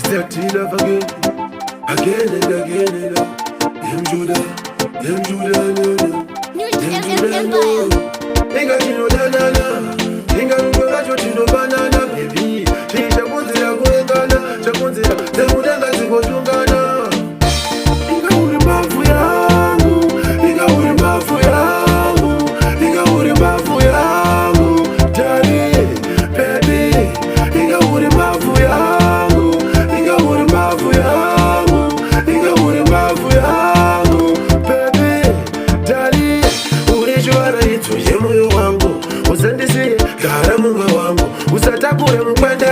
that he love again, again and again and again. Them Judah, no. Them Judah, no. Inga chino banana, inga ruga chino banana, baby. Chisha kunzi ya kuengana, chakunzi ya zemudanga ziko chungana. Inga uri mbavu yangu, inga uri mbavu yangu, inga uri mbavu yangu, daddy, baby. Inga uri mbavu yangu, inga uri mbavu yangu, inga uri mbavu yangu, baby, daddy. Ulijua ituje moyo wangu, usendisiye kara mume wangu, usatakure mkwende,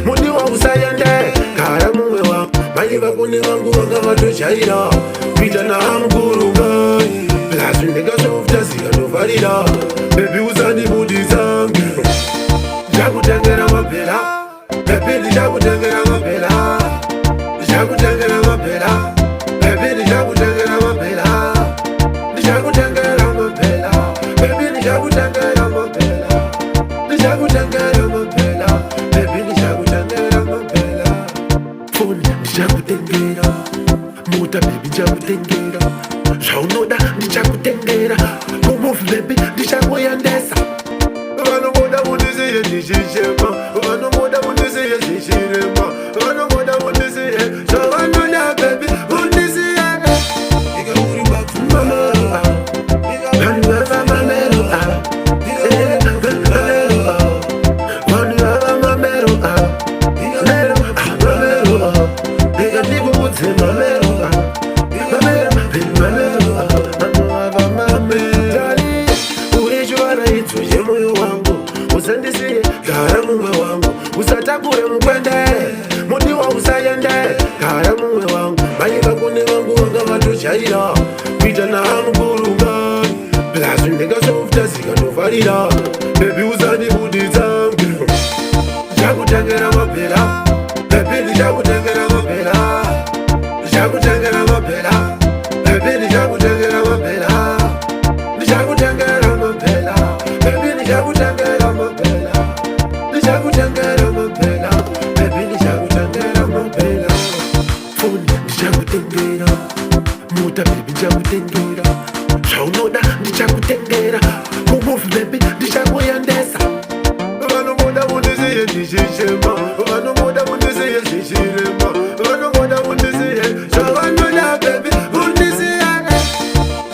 mundi wa usayende, kara mume wangu, mayiba kuni wangu wanga watuchaira, pita na amkurunga, plasu nega softa siya novarira, baby usani budi zangu, jakutengera mapela, baby jakutengera mapela, jakutengera mapela, baby jakutengera mapela, jakutengera mapela, baby jakutengera mapela, jakutengera mapela, baby jakutengera mapela. Phone jakutengera, motor baby jakutengera, shaunoda jakutengera, move baby jakuyandesa. Vano moda mundisiye ndishishema, vano moda mundisiye ndishirema, vano moda mundisiye, shaunoda baby mundisiye. Inga uri mbavu mama. Usendisiye kara mume wangu, usatakure mkwende, mundi wa usayende, kara mume wangu, mayiba kuni wangu wanga watuchaira, pita na amkurunga, plasu nega softa sika novarira, baby usani budi zangu, jakutengera mapela, baby jakutengera mapela, jakutengera mapela, baby jakutengera mapela, jakutengera mapela, baby jakutengera mapela, jakutengera mapela, baby jakutengera mapela. Phone jakutengera, motor baby jakutengera, shaunoda jakutengera, move baby jakuyandesa. Vano moda mundisiye ndishishema, vano moda mundisiye ndishirema, vano moda mundisiye, shaunoda baby mundisiye.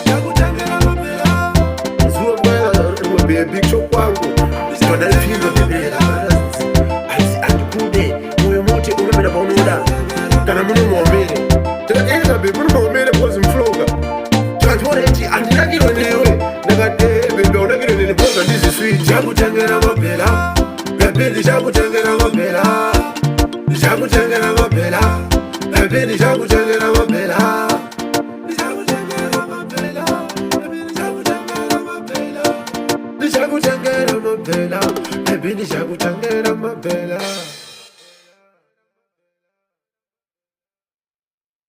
Jakutengera mapela, zuwa baby chokwangu, kona figo baby. Andikude, moyo mote umemena paunoda, kana munu mwamere, tena eza baby munu mwamere pozi mfloga. Chachore eti andinagiro newe, negate baby onagiro nene poza ndizi sweet. Jakutengera mapela, baby jakutengera mapela, jakutengera mapela, baby jakutengera mapela, jakutengera mapela, baby jakutengera mapela, jakutengera mapela, baby jakutengera mapela.